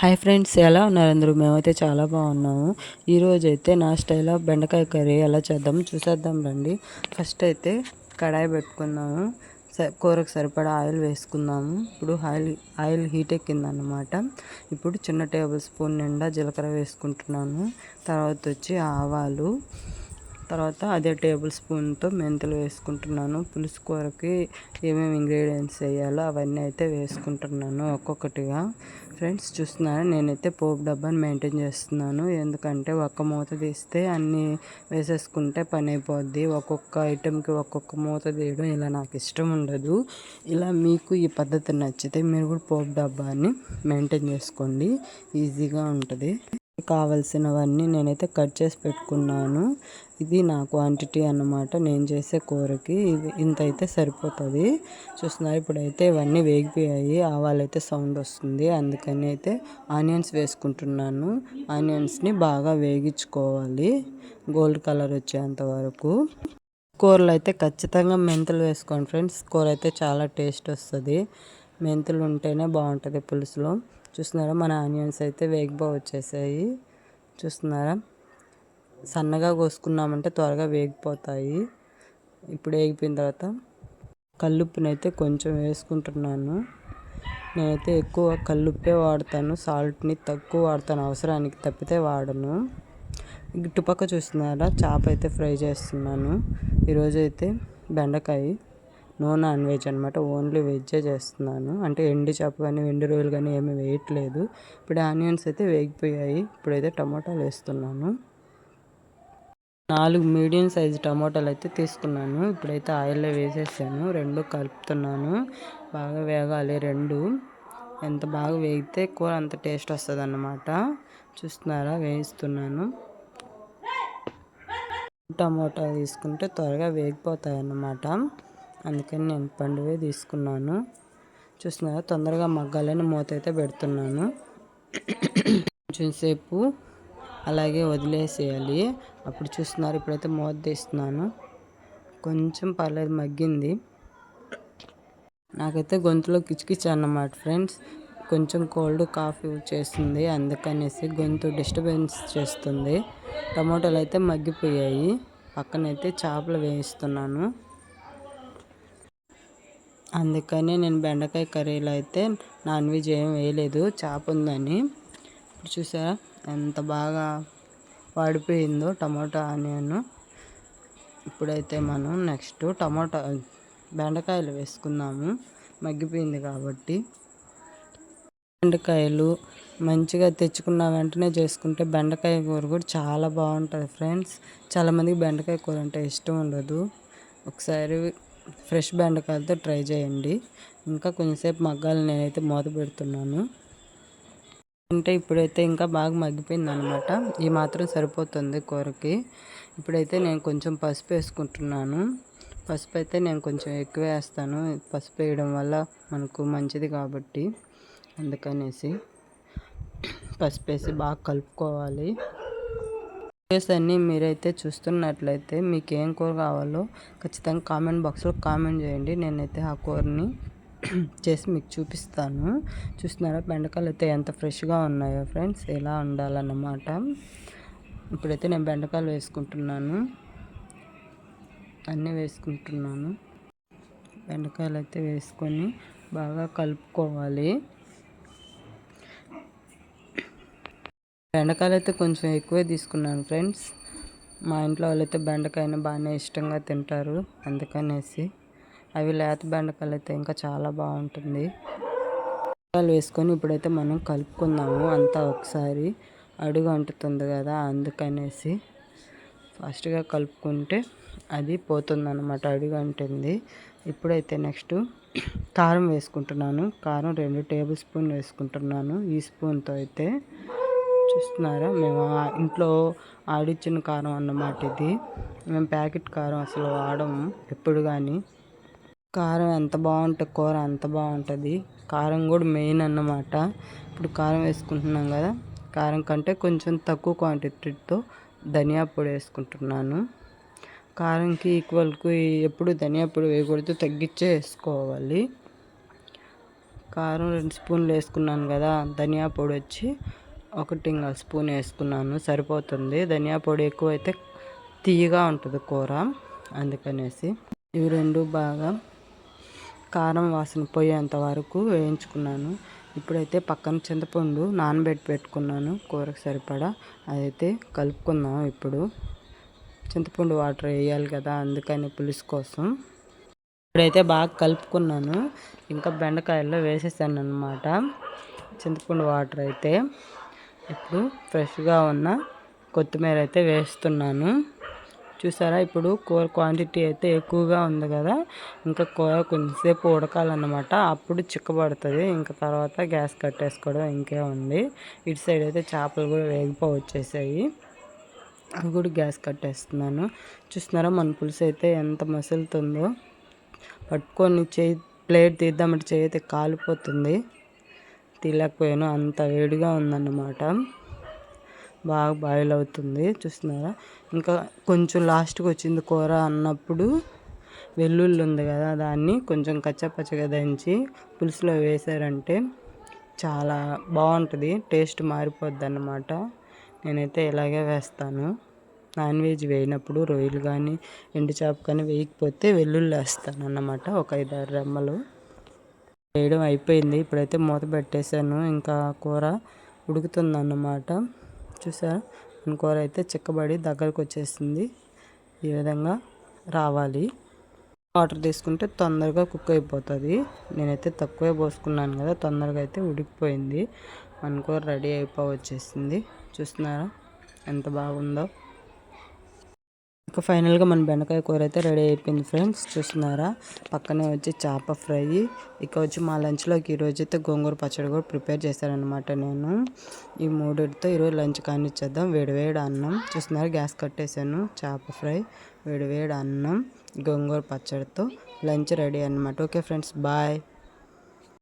Hi friends, ఎలా ఉన్నారు అందరూ? మేమైతే చాలా బాగున్నాము. ఈరోజైతే నా స్టైల్లో బెండకాయ కర్రీ ఎలా చేద్దామో చూసేద్దాం రండి. ఫస్ట్ అయితే కడాయి పెట్టుకుందాము. కూరకు సరిపడా ఆయిల్ వేసుకుందాము. ఇప్పుడు ఆయిల్ హీట్ ఎక్కిందన్నమాట. ఇప్పుడు చిన్న టేబుల్ స్పూన్ నిండా జీలకర్ర వేసుకుంటున్నాను. తర్వాత వచ్చి ఆవాలు, తర్వాత అదే టేబుల్ స్పూన్తో మెంతులు వేసుకుంటున్నాను. పులుసు కూరకి ఏమేమి ఇంగ్రీడియంట్స్ వేయాలో అవన్నీ అయితే వేసుకుంటున్నాను ఒక్కొక్కటిగా. ఫ్రెండ్స్ చూస్తున్నాను, నేనైతే పోపు డబ్బాని మెయింటైన్ చేస్తున్నాను. ఎందుకంటే ఒక్క మూత తీస్తే అన్నీ వేసేసుకుంటే పని అయిపోద్ది. ఒక్కొక్క ఐటెంకి ఒక్కొక్క మూత తీయడం ఇలా నాకు ఇష్టం ఉండదు. ఇలా మీకు ఈ పద్ధతి నచ్చితే మీరు కూడా పోపు డబ్బాని మెయింటైన్ చేసుకోండి, ఈజీగా ఉంటుంది. కావలసినవన్నీ నేనైతే కట్ చేసి పెట్టుకున్నాను. ఇది నా క్వాంటిటీ అన్నమాట. నేను చేసే కూరకి ఇది ఇంత అయితే సరిపోతుంది. చూస్తున్నారు, ఇప్పుడైతే ఇవన్నీ వేగిపోయాయి. ఆవాలైతే సౌండ్ వస్తుంది, అందుకని అయితే ఆనియన్స్ వేసుకుంటున్నాను. ఆనియన్స్ని బాగా వేగించుకోవాలి గోల్డ్ కలర్ వచ్చేంత వరకు. కూరలో అయితే ఖచ్చితంగా మెంతులు వేసుకోండి ఫ్రెండ్స్. కూర అయితే చాలా టేస్ట్ వస్తుంది. మెంతులు ఉంటేనే బాగుంటుంది పులుసులో. చూస్తున్నారా, మన ఆనియన్స్ అయితే వచ్చేసాయి. చూస్తున్నారా, సన్నగా కోసుకున్నామంటే త్వరగా వేగిపోతాయి. ఇప్పుడు వేగిపోయిన తర్వాత కల్లుప్పునైతే కొంచెం వేసుకుంటున్నాను. నేనైతే ఎక్కువ కల్లుప్పే వాడతాను, సాల్ట్ని తక్కువ వాడతాను, అవసరానికి తప్పితే వాడను. ఇటుపక్క చూస్తున్నారా, చేప అయితే ఫ్రై చేస్తున్నాను. ఈరోజైతే బెండకాయ నాన్ వెజ్ అనమాట, ఓన్లీ వెజ్జే చేస్తున్నాను. అంటే ఎండి చేప కానీ ఎండు రొయ్యలు కానీ ఏమీ వేయట్లేదు. ఇప్పుడు ఆనియన్స్ అయితే వేగిపోయాయి. ఇప్పుడైతే టమాటాలు వేస్తున్నాను. 4 మీడియం సైజు టమాటాలు అయితే తీసుకున్నాను. ఇప్పుడైతే ఆయిల్లో వేసేసాను. రెండు కలుపుతున్నాను. బాగా వేగాలి రెండు. ఎంత బాగా వేగితే కూర అంత టేస్ట్ వస్తుంది అన్నమాట. చూస్తున్నారా, వేయిస్తున్నాను. టమాటా తీసుకుంటే త్వరగా వేగిపోతాయి అన్నమాట, అందుకని నేను పండువే తీసుకున్నాను. చూస్తున్నారా, తొందరగా మగ్గాలని మూత అయితే పెడుతున్నాను. కొంచెం సేపు అలాగే వదిలేసేయాలి. అప్పుడు చూస్తున్నారు, ఇప్పుడైతే మూత తీస్తున్నాను. కొంచెం పర్లేదు, మగ్గింది. నాకైతే గొంతులో కిచకిచ అన్నమాట ఫ్రెండ్స్. కొంచెం కోల్డ్ కాఫీ చేస్తుంది, అందుకనేసి గొంతు డిస్టర్బెన్స్ చేస్తుంది. టమాటాలు అయితే మగ్గిపోయాయి. పక్కనైతే చేపలు వేయిస్తున్నాను. అందుకని నేను బెండకాయ కర్రీలో అయితే నాన్ వెజ్ ఏం వేయలేదు, చేప ఉందని. ఇప్పుడు చూసారా ఎంత బాగా వాడిపోయిందో టమాటా ఆనియన్. ఇప్పుడైతే మనం నెక్స్ట్ బెండకాయలు వేసుకుందాము, మగ్గిపోయింది కాబట్టి. బెండకాయలు మంచిగా తెచ్చుకున్న వెంటనే చేసుకుంటే బెండకాయ కూర కూడా చాలా బాగుంటుంది ఫ్రెండ్స్. చాలామందికి బెండకాయ కూర అంటే ఇష్టం ఉండదు. ఒకసారి ఫ్రెష్ బెండకాయలతో ట్రై చేయండి. ఇంకా కొంచెంసేపు మగ్గాలి, నేనైతే మూత పెడుతున్నాను. అంటే ఇప్పుడైతే ఇంకా బాగా మగ్గిపోయింది అనమాట. ఈ మాత్రం సరిపోతుంది కూరకి. ఇప్పుడైతే నేను కొంచెం పసుపు వేసుకుంటున్నాను. పసుపు అయితే నేను కొంచెం ఎక్కువ వేస్తాను. పసుపు వేయడం వల్ల మనకు మంచిది కాబట్టి అందుకనేసి పసుపు వేసి బాగా కలుపుకోవాలి. వీడియోస్ అన్నీ మీరైతే చూస్తున్నట్లయితే మీకు ఏం కూర కావాలో ఖచ్చితంగా కామెంట్ బాక్స్లో కామెంట్ చేయండి. నేనైతే ఆ కూరని చేసి మీకు చూపిస్తాను. చూస్తున్నారా, బెండకాయలు అయితే ఎంత ఫ్రెష్గా ఉన్నాయో ఫ్రెండ్స్. ఎలా ఉండాలన్నమాట. ఇప్పుడైతే నేను బెండకాయలు వేసుకుంటున్నాను, అన్నీ వేసుకుంటున్నాను. బెండకాయలు అయితే వేసుకొని బాగా కలుపుకోవాలి. బెండకాయలు అయితే కొంచెం ఎక్కువే తీసుకున్నాను ఫ్రెండ్స్. మా ఇంట్లో వాళ్ళైతే బెండకాయని బాగానే ఇష్టంగా తింటారు, అందుకనేసి. అవి లేత బెండకాయలు అయితే ఇంకా చాలా బాగుంటుంది. బెండకాయలు వేసుకొని ఇప్పుడైతే మనం కలుపుకుందాము అంతా ఒకసారి. అడుగు అంటుతుంది కదా, అందుకనేసి ఫాస్ట్గా కలుపుకుంటే అది పోతుందన్నమాట, అడుగు అంటుంది. ఇప్పుడైతే నెక్స్ట్ కారం వేసుకుంటున్నాను. కారం 2 టేబుల్ స్పూన్ వేసుకుంటున్నాను ఈ స్పూన్తో అయితే. చూస్తున్నారా, మేము ఇంట్లో ఆడిచ్చిన కారం అన్నమాట ఇది. మేము ప్యాకెట్ కారం అసలు వాడము ఎప్పుడు కానీ. కారం ఎంత బాగుంటుంది కూర అంత బాగుంటుంది. కారం కూడా మెయిన్ అన్నమాట. ఇప్పుడు కారం వేసుకుంటున్నాం కదా, కారం కంటే కొంచెం తక్కువ క్వాంటిటీతో ధనియా పొడి వేసుకుంటున్నాను. కారంకి ఈక్వల్కి ఎప్పుడు ధనియా పొడి వేయకూడదు, తగ్గించే వేసుకోవాలి. కారం 2 స్పూన్లు వేసుకున్నాను కదా. ధనియా పొడి వచ్చి 1 స్పూన్ వేసుకున్నాను, సరిపోతుంది. ధనియా పొడి ఎక్కువైతే తీయగా ఉంటుంది కూర, అందుకనేసి ఇవి 2 బాగా కారం వాసన పోయేంత వరకు వేయించుకున్నాను. ఇప్పుడైతే పక్కన చింతపండు నానబెట్టి పెట్టుకున్నాను కూరకు సరిపడా, అదైతే కలుపుకుందాం. ఇప్పుడు చింతపండు వాటర్ వేయాలి కదా, అందుకని పులుసు కోసం ఇప్పుడైతే బాగా కలుపుకున్నాను. ఇంకా బెండకాయల్లో వేసేసాను అన్నమాట చింతపండు వాటర్ అయితే. ఇప్పుడు ఫ్రెష్గా ఉన్న కొత్తిమీర అయితే వేస్తున్నాను. చూసారా, ఇప్పుడు కూర క్వాంటిటీ అయితే ఎక్కువగా ఉంది కదా, ఇంకా కూర కొంచెంసేపు ఉడకాలన్నమాట, అప్పుడు చిక్కబడుతుంది. ఇంకా తర్వాత గ్యాస్ కట్టేసుకోవడం ఇంకే ఉంది. ఇటు సైడ్ అయితే చేపలు కూడా వేగిపోవచ్చేసాయి, అవి కూడా గ్యాస్ కట్టేస్తున్నాను. చూస్తున్నారా, మన పులుసు అయితే ఎంత మసులుతుందో. పట్టుకొని ప్లేట్ తీద్దామంటే చేయి అయితే కాలిపోతుంది, తీయలేకపోయాను, అంత వేడిగా ఉందన్నమాట. బాగా బాయిల్ అవుతుంది. చూస్తున్నారా, ఇంకా కొంచెం లాస్ట్కి వచ్చింది కూర అన్నప్పుడు వెల్లుల్లి ఉంది కదా, దాన్ని కొంచెం కచ్చపచ్చగా దంచి పులుసులో వేసారంటే చాలా బాగుంటుంది, టేస్ట్ మారిపోద్ది అన్నమాట. నేనైతే ఇలాగే వేస్తాను. నాన్ వెజ్ వేయినప్పుడు రొయ్యలు కానీ ఎండు చేప కానీ వేయకపోతే వెల్లుల్లి వేస్తాను అన్నమాట, ఒక 5-6 రెమ్మలు. వేయడం అయిపోయింది. ఇప్పుడైతే మూత పెట్టేశాను, ఇంకా కూర ఉడుకుతుందన్నమాట. చూసారా, మన కూర అయితే చిక్కబడి దగ్గరకు వచ్చేసింది. ఈ విధంగా రావాలి. వాటర్ తీసుకుంటే తొందరగా కుక్ అయిపోతుంది. నేనైతే తక్కువే పోసుకున్నాను కదా, తొందరగా అయితే ఉడికిపోయింది. మన కూర రెడీ అయిపోవచ్చేసింది. చూస్తున్నారా ఎంత బాగుందో. ఇంకా ఫైనల్గా మన బెండకాయ కూర అయితే రెడీ అయిపోయింది ఫ్రెండ్స్. చూస్తున్నారా, పక్కనే వచ్చి చేప ఫ్రై, ఇక వచ్చి మా లంచ్లోకి ఈరోజు అయితే గోంగూర పచ్చడి కూడా ప్రిపేర్ చేశానమాట నేను. ఈ మూడిటితో ఈరోజు లంచ్ కానిచ్చేద్దాం. వేడివేడి అన్నం, చూస్తున్నారా గ్యాస్ కట్టేసాను, చేప ఫ్రై, వేడివేడి అన్నం, గోంగూర పచ్చడితో లంచ్ రెడీ అన్నమాట. Okay friends, bye.